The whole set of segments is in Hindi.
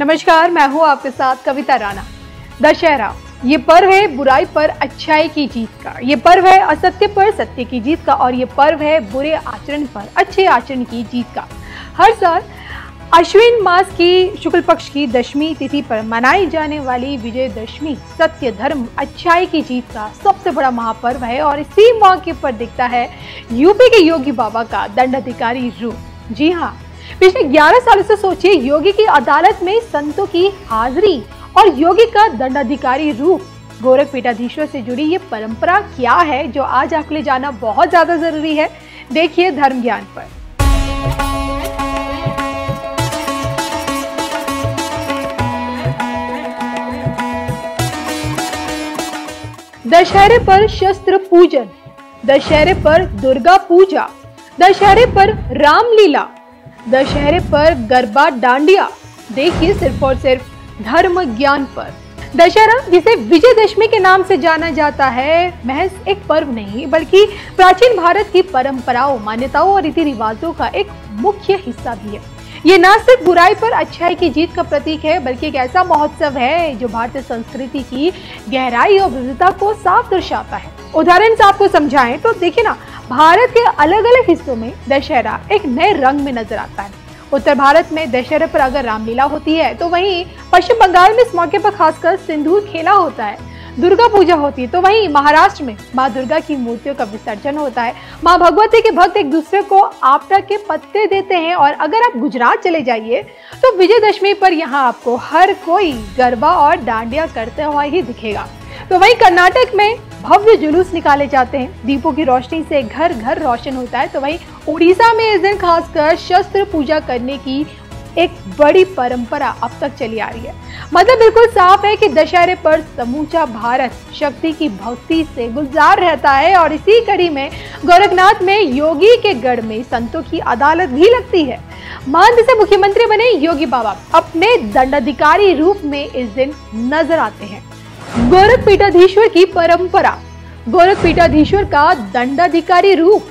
नमस्कार, मैं हूँ आपके साथ कविता राणा। दशहरा ये पर्व है बुराई पर अच्छाई की जीत का, ये पर्व है असत्य पर सत्य की जीत का और ये पर्व है बुरे आचरण पर अच्छे आचरण की जीत का। हर साल अश्विन मास की शुक्ल पक्ष की दशमी तिथि पर मनाई जाने वाली विजयदशमी सत्य धर्म अच्छाई की जीत का सबसे बड़ा महापर्व है और इसी मौके पर दिखता है यूपी के योगी बाबा का दंडाधिकारी रूप। जी हाँ, पिछले 11 सालों से सोचिए, योगी की अदालत में संतों की हाजिरी और योगी का दंडाधिकारी रूप। गोरख पीठाधीश्वर से जुड़ी ये परंपरा क्या है जो आज आपके लिए जानना बहुत ज्यादा जरूरी है। देखिए धर्म ज्ञान पर। दशहरे पर शस्त्र पूजन, दशहरे पर दुर्गा पूजा, दशहरे पर रामलीला, दशहरे पर गरबा डांडिया। देखिए सिर्फ और सिर्फ धर्म ज्ञान पर। दशहरा जिसे विजयदशमी के नाम से जाना जाता है, महज एक पर्व नहीं बल्कि प्राचीन भारत की परंपराओं, मान्यताओं और रीति रिवाजों का एक मुख्य हिस्सा भी है। ये न सिर्फ बुराई पर अच्छाई की जीत का प्रतीक है बल्कि एक ऐसा महोत्सव है जो भारतीय संस्कृति की गहराई और विविधता को साफ दर्शाता है। उदाहरण से आपको समझाएं तो देखिए ना, भारत के अलग अलग हिस्सों में दशहरा एक नए रंग में नजर आता है। उत्तर भारत में दशहरे पर अगर रामलीला होती है तो वहीं पश्चिम बंगाल में इस मौके पर खासकर सिंदूर खेला होता है। दुर्गा पूजा होती है तो वहीं महाराष्ट्र में माँ दुर्गा की मूर्तियों का विसर्जन होता है। माँ भगवती के भक्त एक दूसरे को आपटा के पत्ते देते हैं। और अगर आप गुजरात चले जाइए तो विजयदशमी पर यहाँ आपको हर कोई गरबा और डांडिया करते हुए ही दिखेगा। तो वहीं कर्नाटक में भव्य जुलूस निकाले जाते हैं, दीपों की रोशनी से घर घर रोशन होता है। तो वहीं उड़ीसा में इस दिन खासकर शस्त्र पूजा करने की एक बड़ी परंपरा अब तक चली आ रही है। मतलब बिल्कुल साफ है कि दशहरे पर समूचा भारत शक्ति की भक्ति से गुलजार रहता है। और इसी कड़ी में गोरखनाथ में योगी के गढ़ में संतों की अदालत भी लगती है। मान से मुख्यमंत्री बने योगी बाबा अपने दंडाधिकारी रूप में इस दिन नजर आते हैं। गोरख पीठाधीश्वर की परंपरा, गोरख पीठाधीश्वर का दंडाधिकारी रूप,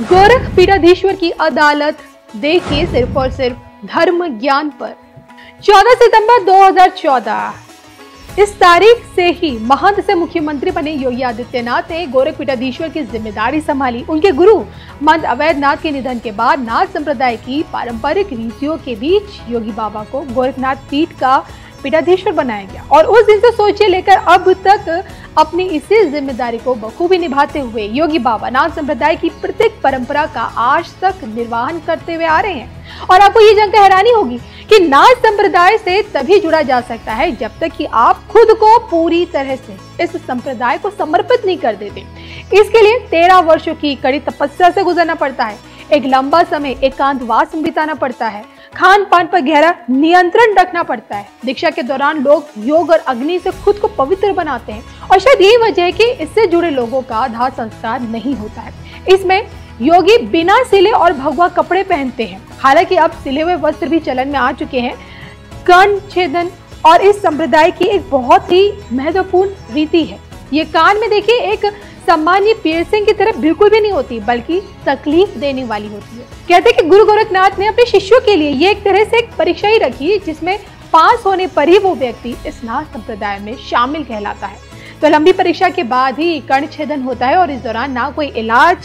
गोरख पीठाधीश्वर की अदालत। देखिए सिर्फ और सिर्फ धर्म ज्ञान पर। 14 सितंबर 2014 इस तारीख से ही महंत से मुख्यमंत्री बने योगी आदित्यनाथ ने गोरख पीठाधीश्वर की जिम्मेदारी संभाली। उनके गुरु महंत अवैधनाथ के निधन के बाद नाथ संप्रदाय की पारंपरिक रीतियों के बीच योगी बाबा को गोरखनाथ पीठ का पीठाधीश्वर बनाया गया। और उस दिन से सोचिए लेकर अब तक अपनी इसी जिम्मेदारी को बखूबी निभाते हुए योगी बाबा नाथ संप्रदाय की प्रत्येक परंपरा का आज तक निर्वहन करते हुए आ रहे हैं। और आपको ये जानकर हैरानी होगी कि नाथ संप्रदाय से तभी जुड़ा जा सकता है जब तक कि आप खुद को पूरी तरह से इस संप्रदाय को समर्पित नहीं कर देते। इसके लिए 13 वर्षों की कड़ी तपस्या से गुजरना पड़ता है, एक लंबा समय एकांतवास में बिताना पड़ता है, खान पान पर गहरा नियंत्रण रखना पड़ता है। दीक्षा के दौरान लोग योग और अग्नि से खुद को पवित्र बनाते हैं और शायद यही वजह है कि इससे जुड़े लोगों का दाह संस्कार नहीं होता है। इसमें योगी बिना सिले और भगवा कपड़े पहनते हैं। हालांकि अब सिले हुए वस्त्र भी चलन में आ चुके हैं। कर्ण छेदन और इस संप्रदाय की एक बहुत ही महत्वपूर्ण रीति है। ये कान में देखिए एक सामान्य पियर्सिंग की तरह बिल्कुल भी नहीं होती बल्कि तकलीफ देने वाली होती है। कहते हैं कि गुरु गोरखनाथ ने अपने शिष्यों के लिए ये एक तरह से एक परीक्षा ही रखी जिसमें पास होने पर ही वो व्यक्ति इस नाथ संप्रदाय में शामिल कहलाता है। तो लंबी परीक्षा के बाद ही कर्ण छेदन होता है और इस दौरान ना कोई इलाज,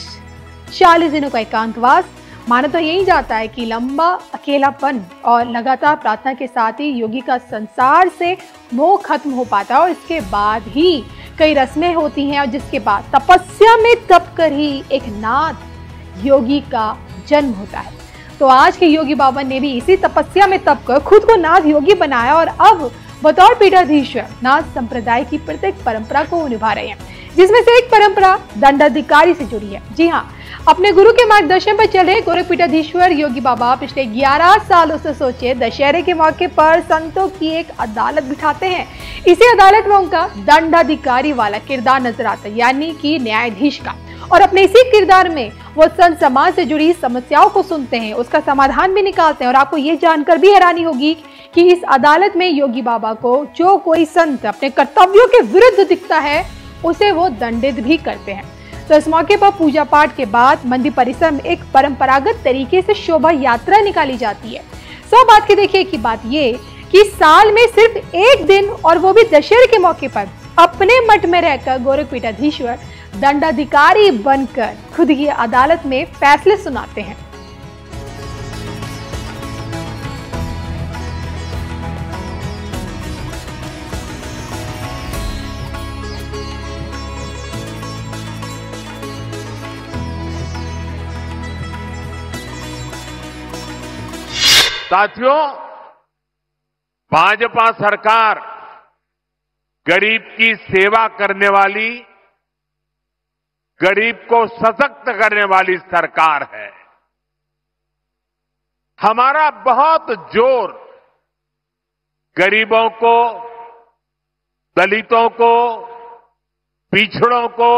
40 दिनों का एकांतवास। माना तो यही जाता है कि लंबा अकेलापन और लगातार प्रार्थना के साथ ही योगी का संसार से मोह खत्म हो पाता है। और इसके बाद ही कई रस्में होती हैं और जिसके बाद तपस्या में तप कर ही एक नाथ योगी का जन्म होता है। तो आज के योगी बाबा ने भी इसी तपस्या में तप कर खुद को नाथ योगी बनाया और अब बतौर पीठाधीश्वर नाथ संप्रदाय की प्रत्येक परंपरा को निभा रहे हैं, जिसमें से एक परंपरा दंडाधिकारी से जुड़ी है। जी हाँ, अपने गुरु के मार्गदर्शन पर चले गोरख पीठाधीश्वर योगी बाबा पिछले 11 सालों से सोचिए दशहरे के मौके पर संतों की एक अदालत बिठाते हैं। इसी अदालत में उनका दंडाधिकारी वाला किरदार नजर आता है, यानी कि न्यायाधीश का। और अपने इसी किरदार में वो संत समाज से जुड़ी समस्याओं को सुनते हैं, उसका समाधान भी निकालते हैं। और आपको ये जानकर भी हैरानी होगी कि इस अदालत में योगी बाबा को जो कोई संत अपने कर्तव्यों के विरुद्ध दिखता है उसे वो दंडित भी करते हैं। तो इस मौके पर पूजा पाठ के बाद मंदिर परिसर में एक परंपरागत तरीके से शोभा यात्रा निकाली जाती है। सौ बात की देखिए की बात ये कि साल में सिर्फ एक दिन और वो भी दशहरे के मौके पर अपने मठ में रहकर गोरख पीठाधीश्वर दंडाधिकारी बनकर खुद ही अदालत में फैसले सुनाते हैं। साथियों, भाजपा सरकार गरीब की सेवा करने वाली, गरीब को सशक्त करने वाली सरकार है। हमारा बहुत जोर गरीबों को, दलितों को, पिछड़ों को,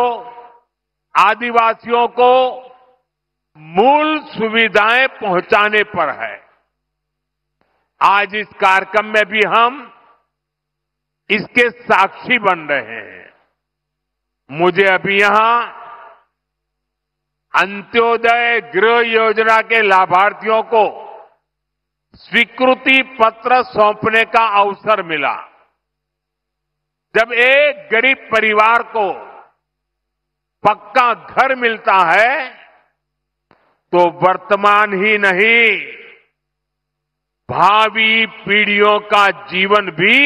आदिवासियों को मूल सुविधाएं पहुंचाने पर है। आज इस कार्यक्रम में भी हम इसके साक्षी बन रहे हैं। मुझे अभी यहां अंत्योदय गृह योजना के लाभार्थियों को स्वीकृति पत्र सौंपने का अवसर मिला। जब एक गरीब परिवार को पक्का घर मिलता है तो वर्तमान ही नहीं, भावी पीढ़ियों का जीवन भी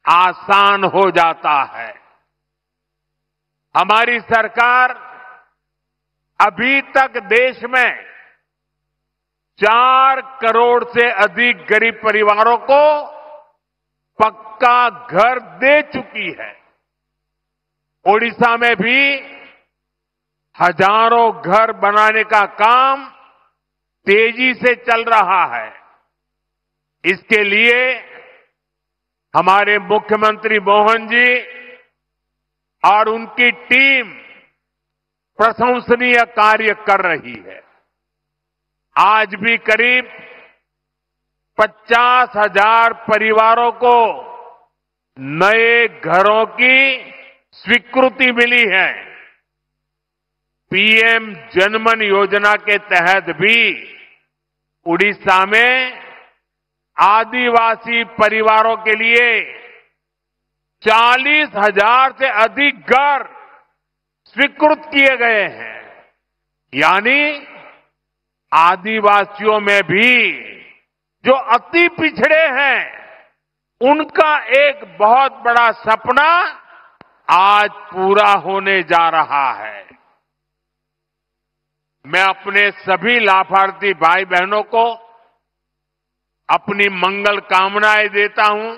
आसान हो जाता है। हमारी सरकार अभी तक देश में 4 करोड़ से अधिक गरीब परिवारों को पक्का घर दे चुकी है। ओडिशा में भी हजारों घर बनाने का काम तेजी से चल रहा है। इसके लिए हमारे मुख्यमंत्री मोहन जी और उनकी टीम प्रशंसनीय कार्य कर रही है। आज भी करीब 50,000 परिवारों को नए घरों की स्वीकृति मिली है। पीएम जनमन योजना के तहत भी उड़ीसा में आदिवासी परिवारों के लिए 40,000 से अधिक घर स्वीकृत किए गए हैं। यानी आदिवासियों में भी जो अति पिछड़े हैं, उनका एक बहुत बड़ा सपना आज पूरा होने जा रहा है। मैं अपने सभी लाभार्थी भाई बहनों को अपनी मंगल कामनाएं देता हूं।